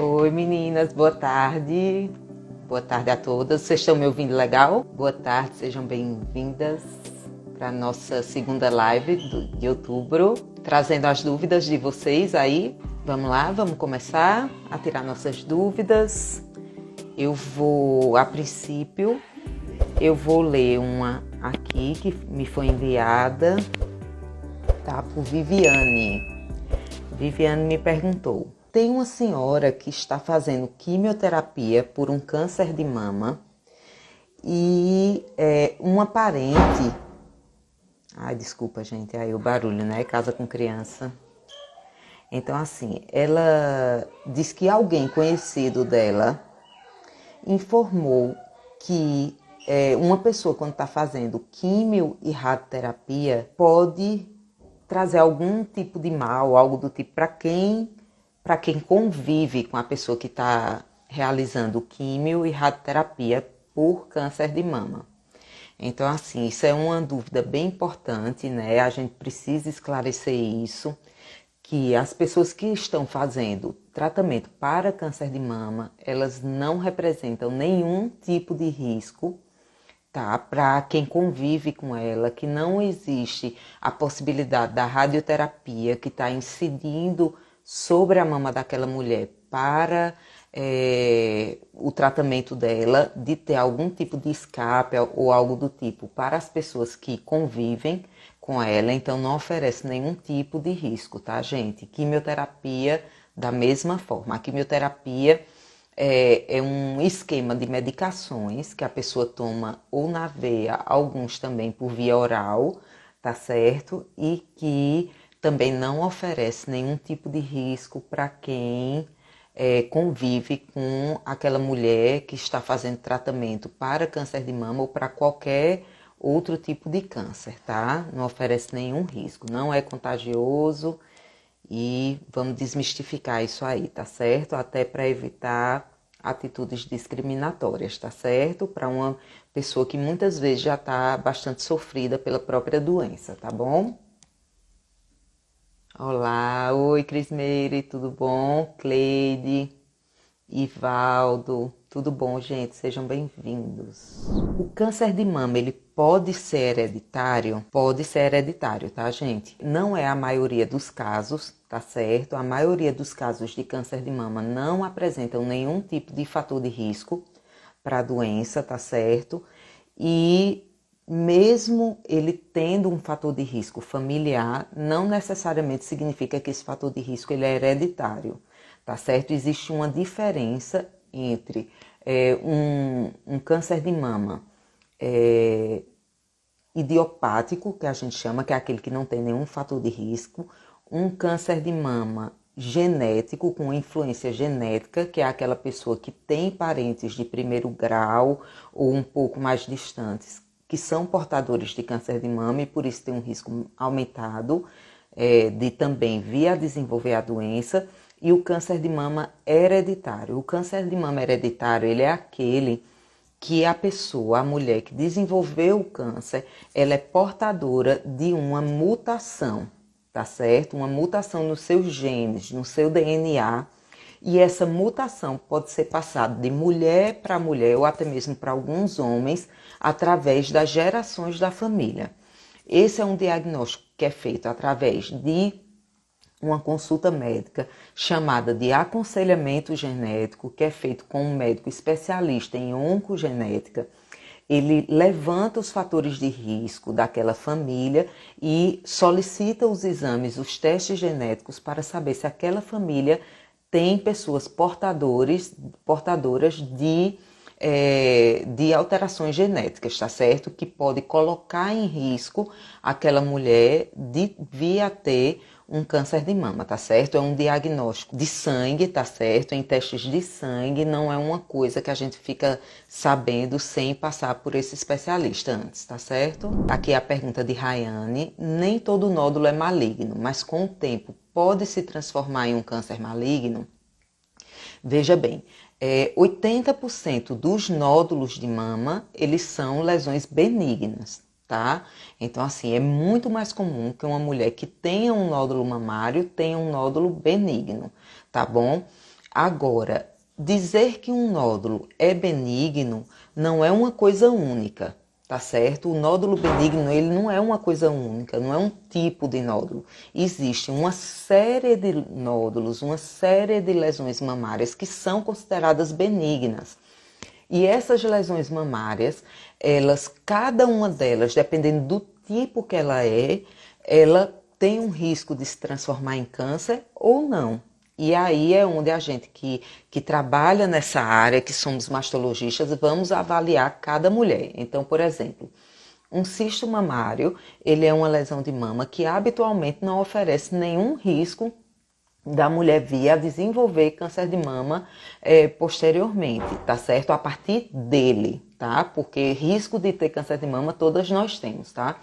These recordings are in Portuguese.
Oi meninas, boa tarde. Boa tarde a todas. Vocês estão me ouvindo legal? Boa tarde, sejam bem-vindas para a nossa segunda live de outubro, trazendo as dúvidas de vocês aí. Vamos lá, vamos começar a tirar nossas dúvidas. A princípio, eu vou ler uma aqui que me foi enviada, tá? Por Viviane. Viviane me perguntou: tem uma senhora que está fazendo quimioterapia por um câncer de mama e uma parente... Ai, desculpa, gente, aí o barulho, né? Casa com criança. Então, assim, ela diz que alguém conhecido dela informou que uma pessoa, quando está fazendo quimio e radioterapia, pode trazer algum tipo de mal, algo do tipo, para quem convive com a pessoa que está realizando quimio e radioterapia por câncer de mama. Então, assim, isso é uma dúvida bem importante, né? A gente precisa esclarecer isso, que as pessoas que estão fazendo tratamento para câncer de mama, elas não representam nenhum tipo de risco, tá? Para quem convive com ela, que não existe a possibilidade da radioterapia que está incidindo sobre a mama daquela mulher para o tratamento dela, de ter algum tipo de escape ou algo do tipo para as pessoas que convivem com ela. Então não oferece nenhum tipo de risco, tá, gente? Quimioterapia da mesma forma. A quimioterapia é um esquema de medicações que a pessoa toma ou na veia, alguns também por via oral, tá certo? E que também não oferece nenhum tipo de risco para quem convive com aquela mulher que está fazendo tratamento para câncer de mama ou para qualquer outro tipo de câncer, tá? Não oferece nenhum risco, não é contagioso e vamos desmistificar isso aí, tá certo? Até para evitar atitudes discriminatórias, tá certo? Para uma pessoa que muitas vezes já está bastante sofrida pela própria doença, tá bom? Olá, oi Crismeire, tudo bom? Cleide, Ivaldo, tudo bom, gente? Sejam bem-vindos. O câncer de mama, ele pode ser hereditário? Pode ser hereditário, tá, gente? Não é a maioria dos casos, tá certo? A maioria dos casos de câncer de mama não apresentam nenhum tipo de fator de risco para a doença, tá certo? E mesmo ele tendo um fator de risco familiar, não necessariamente significa que esse fator de risco ele é hereditário, tá certo? Existe uma diferença entre um câncer de mama idiopático, que a gente chama, que é aquele que não tem nenhum fator de risco, um câncer de mama genético, com influência genética, que é aquela pessoa que tem parentes de primeiro grau ou um pouco mais distantes, que são portadores de câncer de mama e por isso tem um risco aumentado de também vir a desenvolver a doença. E o câncer de mama hereditário. O câncer de mama hereditário, ele é aquele que a pessoa, a mulher que desenvolveu o câncer, ela é portadora de uma mutação, tá certo? Uma mutação nos seus genes, no seu DNA, e essa mutação pode ser passada de mulher para mulher ou até mesmo para alguns homens através das gerações da família. Esse é um diagnóstico que é feito através de uma consulta médica chamada de aconselhamento genético, que é feito com um médico especialista em oncogenética. Ele levanta os fatores de risco daquela família e solicita os exames, os testes genéticos para saber se aquela família tem pessoas portadoras de alterações genéticas, tá certo? Que pode colocar em risco aquela mulher de vir a ter um câncer de mama, tá certo? É um diagnóstico de sangue, tá certo? Em testes de sangue, não é uma coisa que a gente fica sabendo sem passar por esse especialista antes, tá certo? Aqui a pergunta de Rayane: nem todo nódulo é maligno, mas com o tempo pode se transformar em um câncer maligno? Veja bem, 80% dos nódulos de mama, eles são lesões benignas, tá? Então, assim, é muito mais comum que uma mulher que tenha um nódulo mamário tenha um nódulo benigno, tá bom? Agora, dizer que um nódulo é benigno não é uma coisa única, tá certo? O nódulo benigno, ele não é uma coisa única, não é um tipo de nódulo. Existe uma série de nódulos, uma série de lesões mamárias que são consideradas benignas. E essas lesões mamárias, cada uma delas, dependendo do tipo que ela tem um risco de se transformar em câncer ou não. E aí é onde a gente que trabalha nessa área, que somos mastologistas, vamos avaliar cada mulher. Então, por exemplo, um cisto mamário, ele é uma lesão de mama que habitualmente não oferece nenhum risco da mulher vir a desenvolver câncer de mama posteriormente, tá certo? A partir dele, tá? Porque risco de ter câncer de mama todas nós temos, tá?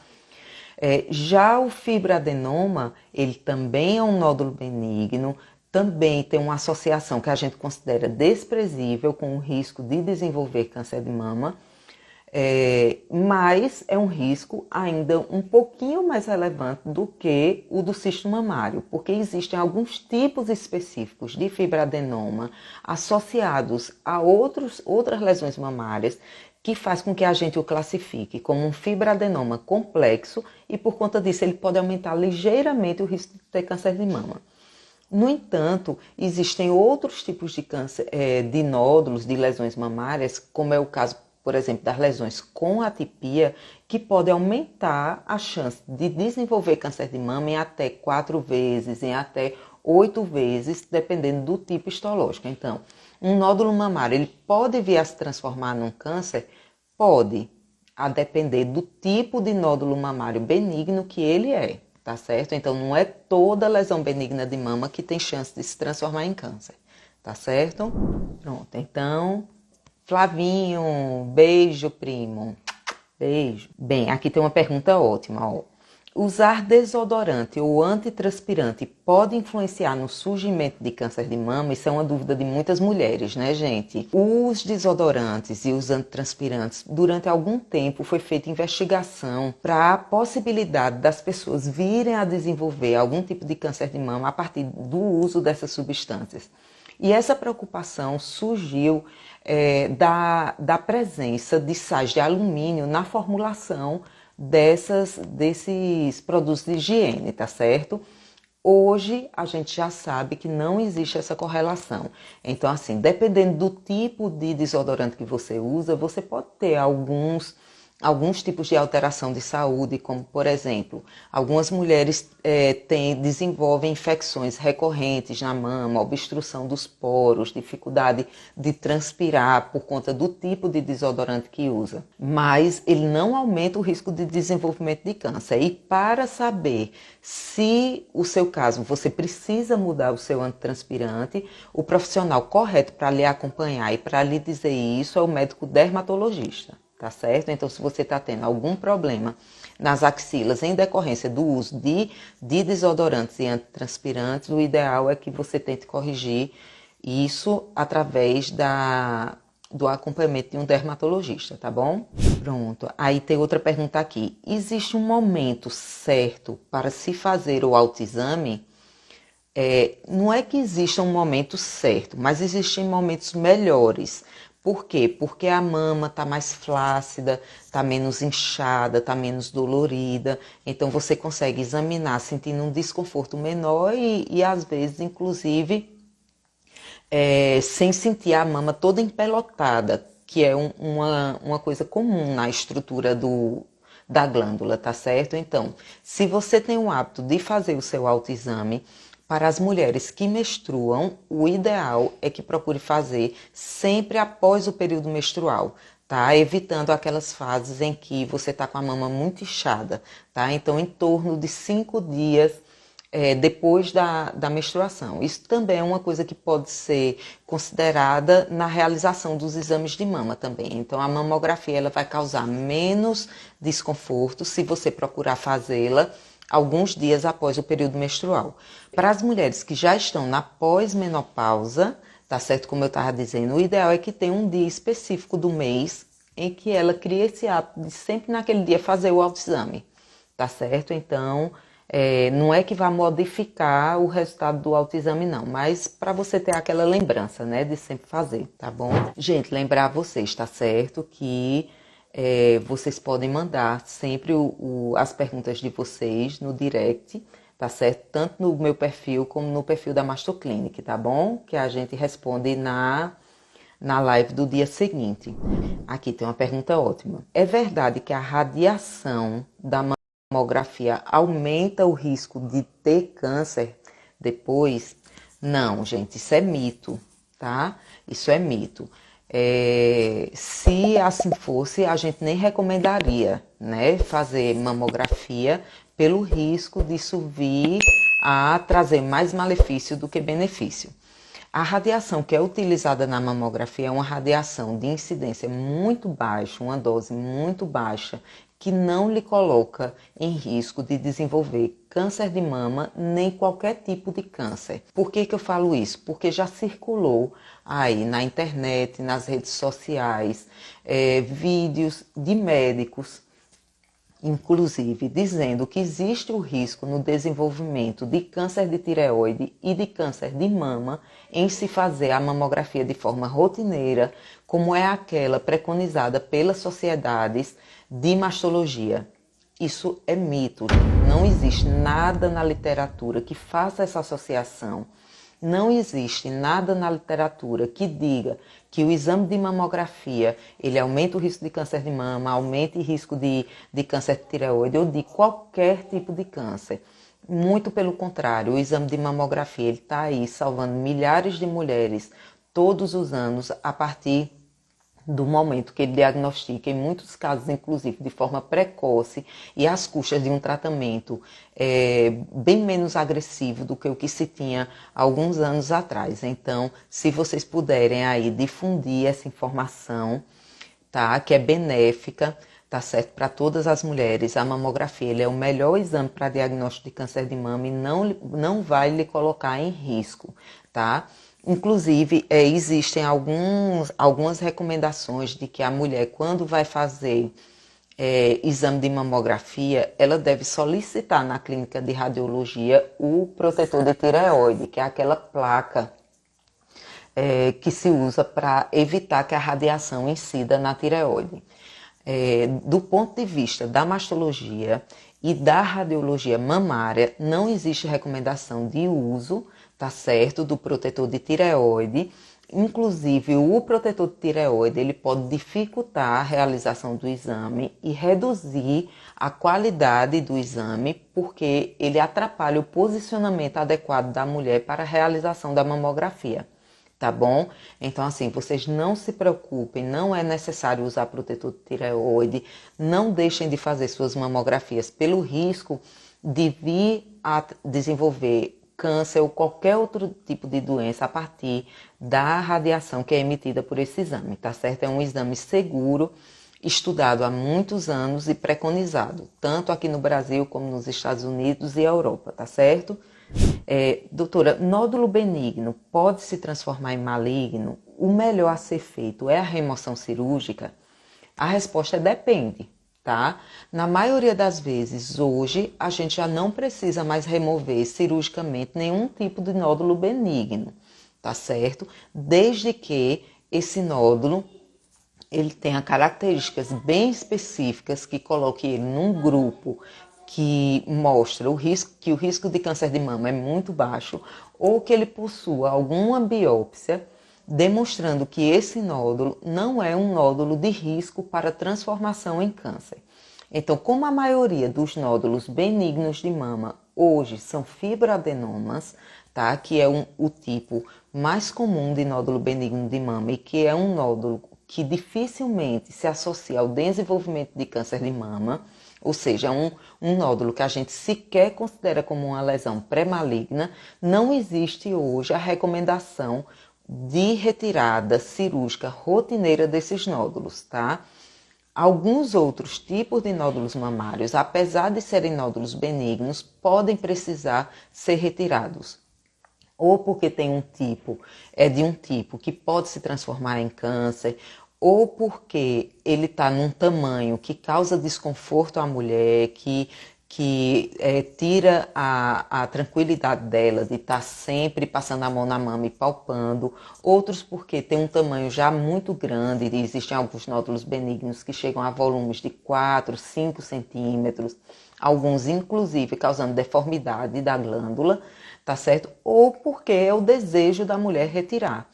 Já o fibroadenoma, ele também é um nódulo benigno, também tem uma associação que a gente considera desprezível com o risco de desenvolver câncer de mama, mas é um risco ainda um pouquinho mais relevante do que o do cisto mamário, porque existem alguns tipos específicos de fibroadenoma associados a outras lesões mamárias que faz com que a gente o classifique como um fibroadenoma complexo e por conta disso ele pode aumentar ligeiramente o risco de ter câncer de mama. No entanto, existem outros tipos de câncer, de nódulos, de lesões mamárias, como é o caso, por exemplo, das lesões com atipia, que podem aumentar a chance de desenvolver câncer de mama em até 4 vezes, em até 8 vezes, dependendo do tipo histológico. Então, um nódulo mamário, ele pode vir a se transformar num câncer? Pode, a depender do tipo de nódulo mamário benigno que ele é, tá certo? Então, não é toda lesão benigna de mama que tem chance de se transformar em câncer, tá certo? Pronto, então... Flavinho, beijo, primo. Beijo. Bem, aqui tem uma pergunta ótima, ó. Usar desodorante ou antitranspirante pode influenciar no surgimento de câncer de mama? Isso é uma dúvida de muitas mulheres, né, gente? Os desodorantes e os antitranspirantes, durante algum tempo foi feita investigação para a possibilidade das pessoas virem a desenvolver algum tipo de câncer de mama a partir do uso dessas substâncias. E essa preocupação surgiu da presença de sais de alumínio na formulação desses produtos de higiene, tá certo? Hoje a gente já sabe que não existe essa correlação. Então, assim, dependendo do tipo de desodorante que você usa, você pode ter alguns tipos de alteração de saúde, como, por exemplo, algumas mulheres desenvolvem infecções recorrentes na mama, obstrução dos poros, dificuldade de transpirar por conta do tipo de desodorante que usa. Mas ele não aumenta o risco de desenvolvimento de câncer. E para saber se o seu caso, você precisa mudar o seu antitranspirante, o profissional correto para lhe acompanhar e para lhe dizer isso é o médico dermatologista. Tá certo? Então, se você está tendo algum problema nas axilas em decorrência do uso de desodorantes e antitranspirantes, o ideal é que você tente corrigir isso através do acompanhamento de um dermatologista, tá bom? Pronto. Aí tem outra pergunta aqui. Existe um momento certo para se fazer o autoexame? Não é que exista um momento certo, mas existem momentos melhores. Por quê? Porque a mama está mais flácida, está menos inchada, está menos dolorida. Então você consegue examinar sentindo um desconforto menor e às vezes, inclusive, sem sentir a mama toda empelotada, que é uma coisa comum na estrutura da glândula, tá certo? Então, se você tem o hábito de fazer o seu autoexame, para as mulheres que menstruam, o ideal é que procure fazer sempre após o período menstrual, tá? Evitando aquelas fases em que você está com a mama muito inchada, tá? Então, em torno de 5 dias depois da menstruação. Isso também é uma coisa que pode ser considerada na realização dos exames de mama também. Então, a mamografia ela vai causar menos desconforto se você procurar fazê-la alguns dias após o período menstrual. Para as mulheres que já estão na pós-menopausa, tá certo? Como eu estava dizendo, o ideal é que tenha um dia específico do mês em que ela crie esse hábito de sempre naquele dia fazer o autoexame, tá certo? Então, Não é que vai modificar o resultado do autoexame, não, mas para você ter aquela lembrança, né, de sempre fazer, tá bom? Gente, lembrar vocês, tá certo? Que vocês podem mandar sempre as perguntas de vocês no direct, tá certo? Tanto no meu perfil como no perfil da Mastoclinic, tá bom? Que a gente responde na live do dia seguinte. Aqui tem uma pergunta ótima. É verdade que a radiação da mamografia aumenta o risco de ter câncer depois? Não, gente, isso é mito, tá? Isso é mito. Se assim fosse, a gente nem recomendaria, né, fazer mamografia pelo risco disso vir a trazer mais malefício do que benefício. A radiação que é utilizada na mamografia é uma radiação de incidência muito baixa, uma dose muito baixa, que não lhe coloca em risco de desenvolver câncer de mama nem qualquer tipo de câncer. Por que eu falo isso? Porque já circulou aí na internet, nas redes sociais, vídeos de médicos, inclusive dizendo que existe o risco no desenvolvimento de câncer de tireoide e de câncer de mama em se fazer a mamografia de forma rotineira, como é aquela preconizada pelas sociedades de mastologia. Isso é mito, não existe nada na literatura que faça essa associação. Não existe nada na literatura que diga que o exame de mamografia ele aumenta o risco de câncer de mama, aumenta o risco de câncer de tireoide ou de qualquer tipo de câncer. Muito pelo contrário, o exame de mamografia está aí salvando milhares de mulheres todos os anos a partir do momento que ele diagnostica, em muitos casos, inclusive, de forma precoce e às custas de um tratamento bem menos agressivo do que o que se tinha alguns anos atrás. Então, se vocês puderem aí difundir essa informação, tá, que é benéfica, tá certo, para todas as mulheres, a mamografia ele é o melhor exame para diagnóstico de câncer de mama e não vai lhe colocar em risco, tá? Inclusive, existem algumas recomendações de que a mulher, quando vai fazer exame de mamografia, ela deve solicitar na clínica de radiologia o protetor de tireoide, que é aquela placa que se usa para evitar que a radiação incida na tireoide. Do ponto de vista da mastologia e da radiologia mamária, não existe recomendação de uso, tá certo, do protetor de tireoide. Inclusive, o protetor de tireoide ele pode dificultar a realização do exame e reduzir a qualidade do exame, porque ele atrapalha o posicionamento adequado da mulher para a realização da mamografia. Tá bom? Então, assim, vocês não se preocupem, não é necessário usar protetor de tireoide, não deixem de fazer suas mamografias pelo risco de vir a desenvolver câncer ou qualquer outro tipo de doença a partir da radiação que é emitida por esse exame, tá certo? É um exame seguro, estudado há muitos anos e preconizado, tanto aqui no Brasil como nos Estados Unidos e Europa, tá certo? Doutora, nódulo benigno pode se transformar em maligno? O melhor a ser feito é a remoção cirúrgica? A resposta depende, tá? Na maioria das vezes, hoje, a gente já não precisa mais remover cirurgicamente nenhum tipo de nódulo benigno, tá certo? Desde que esse nódulo ele tenha características bem específicas que coloquem ele num grupo que mostra que o risco de câncer de mama é muito baixo, ou que ele possua alguma biópsia demonstrando que esse nódulo não é um nódulo de risco para transformação em câncer. Então, como a maioria dos nódulos benignos de mama hoje são fibroadenomas, tá? Que é o tipo mais comum de nódulo benigno de mama e que é um nódulo que dificilmente se associa ao desenvolvimento de câncer de mama, ou seja, um nódulo que a gente sequer considera como uma lesão pré-maligna, não existe hoje a recomendação de retirada cirúrgica rotineira desses nódulos, tá? Alguns outros tipos de nódulos mamários, apesar de serem nódulos benignos, podem precisar ser retirados. Ou porque tem de um tipo que pode se transformar em câncer, ou porque ele está num tamanho que causa desconforto à mulher, que que tira a tranquilidade dela de estar sempre passando a mão na mama e palpando, outros porque tem um tamanho já muito grande, e existem alguns nódulos benignos que chegam a volumes de 4, 5 centímetros, alguns inclusive causando deformidade da glândula, tá certo? Ou porque é o desejo da mulher retirar.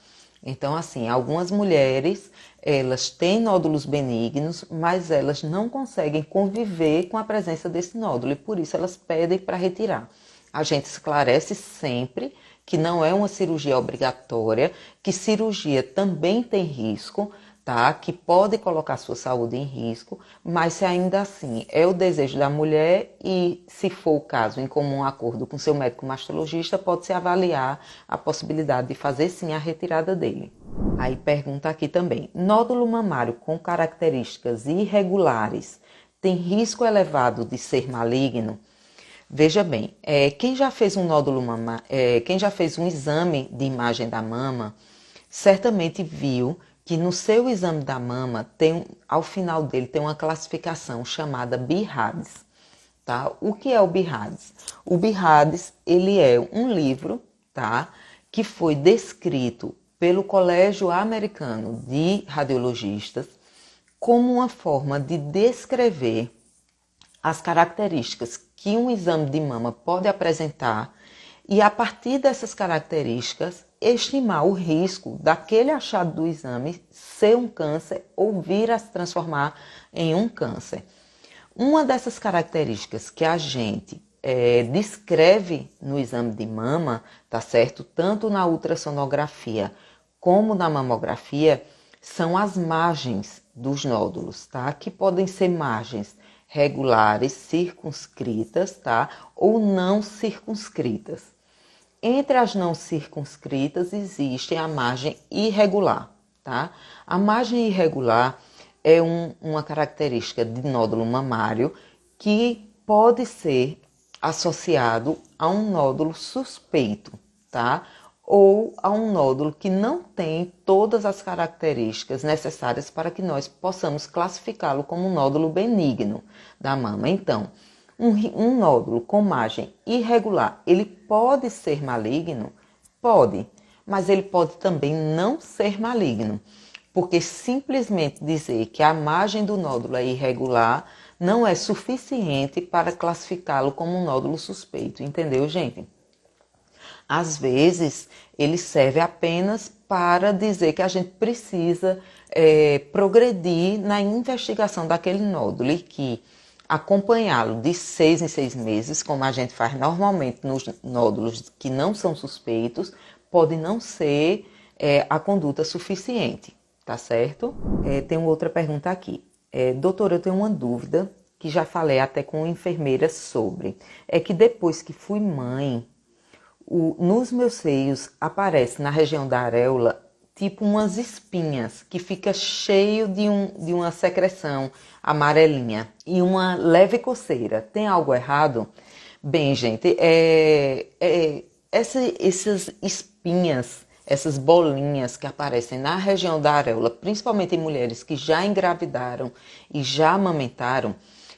Então, assim, algumas mulheres, elas têm nódulos benignos, mas elas não conseguem conviver com a presença desse nódulo e por isso elas pedem para retirar. A gente esclarece sempre que não é uma cirurgia obrigatória, que cirurgia também tem risco, tá? Que pode colocar sua saúde em risco, mas se ainda assim é o desejo da mulher e, se for o caso, em comum acordo com seu médico mastologista, pode-se avaliar a possibilidade de fazer sim a retirada dele. Aí pergunta aqui também, nódulo mamário com características irregulares tem risco elevado de ser maligno? Veja bem, quem já fez um nódulo mamário, quem já fez um exame de imagem da mama, certamente viu que no seu exame da mama, ao final dele, tem uma classificação chamada BIRADS. Tá? O que é o BIRADS? O BIRADS, ele é um livro, tá? Que foi descrito pelo Colégio Americano de Radiologistas como uma forma de descrever as características que um exame de mama pode apresentar e, a partir dessas características, estimar o risco daquele achado do exame ser um câncer ou vir a se transformar em um câncer. Uma dessas características que a gente descreve no exame de mama, tá certo? Tanto na ultrassonografia como na mamografia, são as margens dos nódulos, tá? Que podem ser margens regulares, circunscritas, tá? Ou não circunscritas. Entre as não circunscritas existe a margem irregular, tá? A margem irregular é uma característica de nódulo mamário que pode ser associado a um nódulo suspeito, tá? Ou a um nódulo que não tem todas as características necessárias para que nós possamos classificá-lo como um nódulo benigno da mama. Então, um nódulo com margem irregular, ele pode ser maligno? Pode, mas ele pode também não ser maligno, porque simplesmente dizer que a margem do nódulo é irregular não é suficiente para classificá-lo como um nódulo suspeito, entendeu, gente? Às vezes, ele serve apenas para dizer que a gente precisa progredir na investigação daquele nódulo e que acompanhá-lo de 6 em 6 meses, como a gente faz normalmente nos nódulos que não são suspeitos, pode não ser a conduta suficiente, tá certo? Tem outra pergunta aqui. Doutora, eu tenho uma dúvida que já falei até com enfermeira sobre. É que depois que fui mãe, nos meus seios aparece na região da areola tipo umas espinhas que fica cheio de uma secreção amarelinha e uma leve coceira. Tem algo errado? Bem, gente, essas espinhas, essas bolinhas que aparecem na região da areola, principalmente em mulheres que já engravidaram e já amamentaram,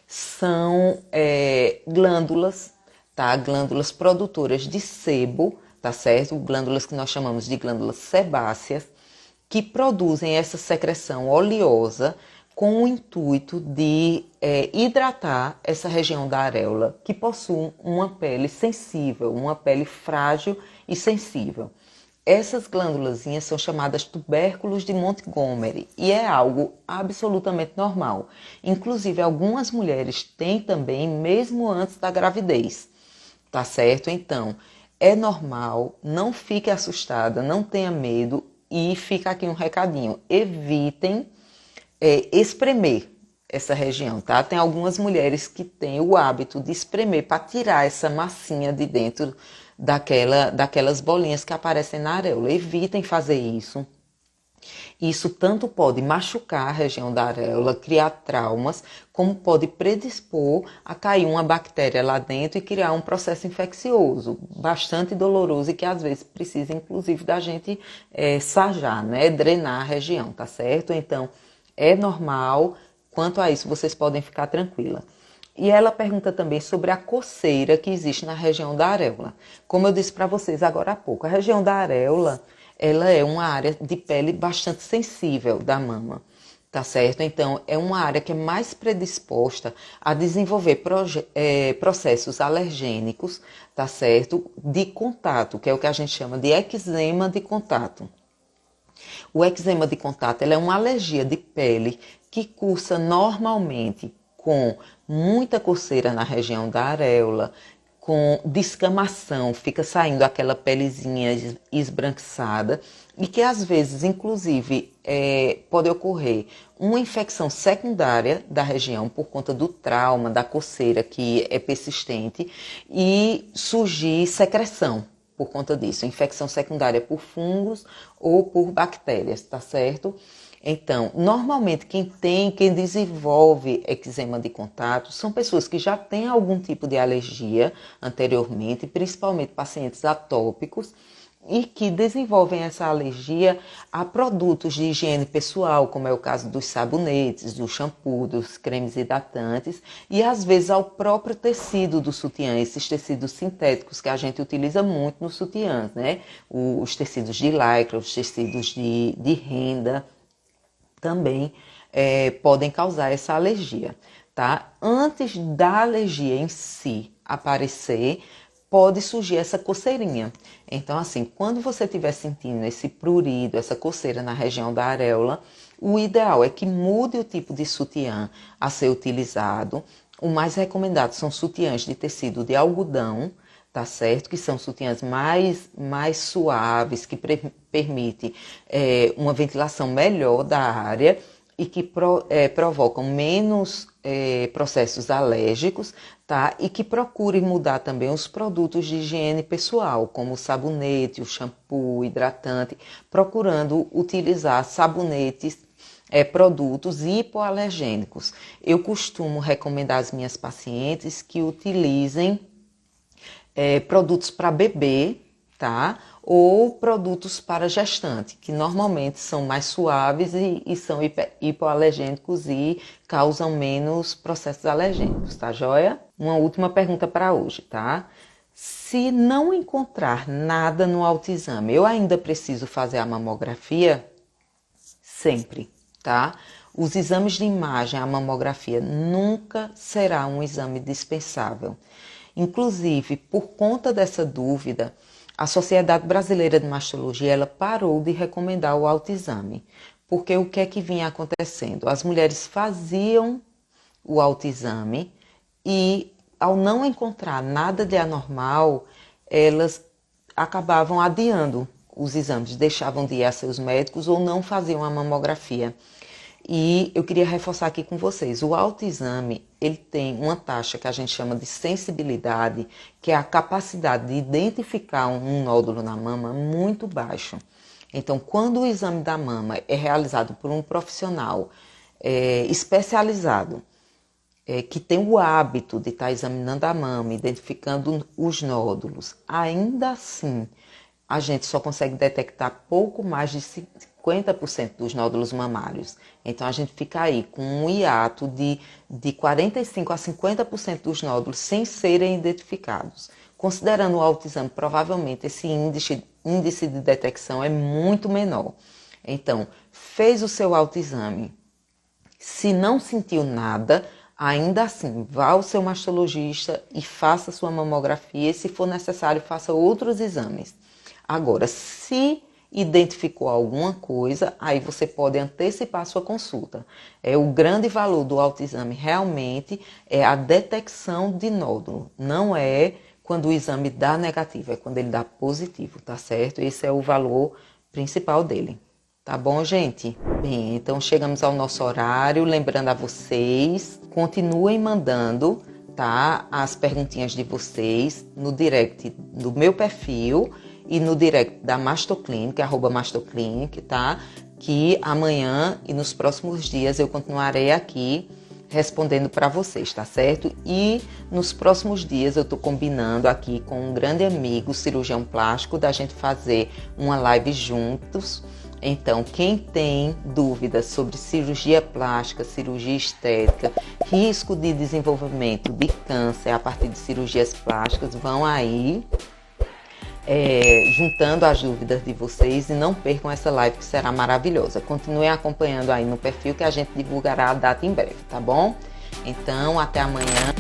são glândulas, tá? Glândulas produtoras de sebo, tá certo? Glândulas que nós chamamos de glândulas sebáceas, que produzem essa secreção oleosa com o intuito de hidratar essa região da areola, que possui uma pele sensível, uma pele frágil e sensível. Essas glândulazinhas são chamadas tubérculos de Montgomery e é algo absolutamente normal. Inclusive, algumas mulheres têm também mesmo antes da gravidez, tá certo? Então, é normal, não fique assustada, não tenha medo e fica aqui um recadinho. Evitem espremer essa região, tá? Tem algumas mulheres que têm o hábito de espremer para tirar essa massinha de dentro daquelas bolinhas que aparecem na areola. Evitem fazer isso. Isso tanto pode machucar a região da areola, criar traumas, como pode predispor a cair uma bactéria lá dentro e criar um processo infeccioso, bastante doloroso e que às vezes precisa inclusive da gente sarjar, né? Drenar a região, tá certo? Então, é normal, quanto a isso vocês podem ficar tranquila. E ela pergunta também sobre a coceira que existe na região da areola. Como eu disse para vocês agora há pouco, a região da areola, ela é uma área de pele bastante sensível da mama, tá certo? Então, é uma área que é mais predisposta a desenvolver processos alergênicos, tá certo? De contato, que é o que a gente chama de eczema de contato. O eczema de contato é uma alergia de pele que cursa normalmente com muita coceira na região da areola, com descamação, fica saindo aquela pelezinha esbranquiçada e que às vezes, inclusive, pode ocorrer uma infecção secundária da região por conta do trauma, da coceira que é persistente e surgir secreção por conta disso, infecção secundária por fungos ou por bactérias, tá certo? Então, normalmente quem desenvolve eczema de contato são pessoas que já têm algum tipo de alergia anteriormente, principalmente pacientes atópicos, e que desenvolvem essa alergia a produtos de higiene pessoal, como é o caso dos sabonetes, do shampoo, dos cremes hidratantes, e às vezes ao próprio tecido do sutiã, esses tecidos sintéticos que a gente utiliza muito nos sutiãs, né? Os tecidos de lycra, os tecidos de renda, também podem causar essa alergia, tá? Antes da alergia em si aparecer, pode surgir essa coceirinha. Então, assim, quando você estiver sentindo esse prurido, essa coceira na região da areola, o ideal é que mude o tipo de sutiã a ser utilizado. O mais recomendado são sutiãs de tecido de algodão, tá certo? Que são sutiãs mais suaves, que permitem uma ventilação melhor da área e que provocam menos processos alérgicos, tá? E que procure mudar também os produtos de higiene pessoal, como o sabonete, o shampoo, o hidratante, procurando utilizar sabonetes, produtos hipoalergênicos. Eu costumo recomendar às minhas pacientes que utilizem produtos para bebê, tá? Ou produtos para gestante, que normalmente são mais suaves e são hipoalergênicos e causam menos processos alergênicos, tá joia? Uma última pergunta para hoje, tá? Se não encontrar nada no autoexame, eu ainda preciso fazer a mamografia? Sempre, tá? Os exames de imagem, a mamografia, nunca será um exame dispensável. Inclusive, por conta dessa dúvida, a Sociedade Brasileira de Mastologia ela parou de recomendar o autoexame. Porque o que é que vinha acontecendo? As mulheres faziam o autoexame e, ao não encontrar nada de anormal, elas acabavam adiando os exames, deixavam de ir a seus médicos ou não faziam a mamografia. E eu queria reforçar aqui com vocês, o autoexame, ele tem uma taxa que a gente chama de sensibilidade, que é a capacidade de identificar um nódulo na mama muito baixo. Então, quando o exame da mama é realizado por um profissional especializado, que tem o hábito de estar examinando a mama, identificando os nódulos, ainda assim, a gente só consegue detectar pouco mais de 50% dos nódulos mamários. Então, a gente fica aí com um hiato de 45% a 50% dos nódulos sem serem identificados. Considerando o autoexame, provavelmente esse índice de detecção é muito menor. Então, fez o seu autoexame. Se não sentiu nada, ainda assim, vá ao seu mastologista e faça sua mamografia e, se for necessário, faça outros exames. Agora, se identificou alguma coisa, aí você pode antecipar a sua consulta. O grande valor do autoexame realmente é a detecção de nódulo. Não é quando o exame dá negativo, é quando ele dá positivo, tá certo? Esse é o valor principal dele. Tá bom, gente? Bem, então chegamos ao nosso horário. Lembrando a vocês, continuem mandando, tá, as perguntinhas de vocês no direct do meu perfil e no direct da Mastoclinic, @Mastoclinic, tá? Que amanhã e nos próximos dias eu continuarei aqui respondendo para vocês, tá certo? E nos próximos dias eu tô combinando aqui com um grande amigo, cirurgião plástico, da gente fazer uma live juntos, Então, quem tem dúvidas sobre cirurgia plástica, cirurgia estética, risco de desenvolvimento de câncer a partir de cirurgias plásticas, vão aí juntando as dúvidas de vocês e não percam essa live que será maravilhosa. Continuem acompanhando aí no perfil que a gente divulgará a data em breve, tá bom? Então, até amanhã.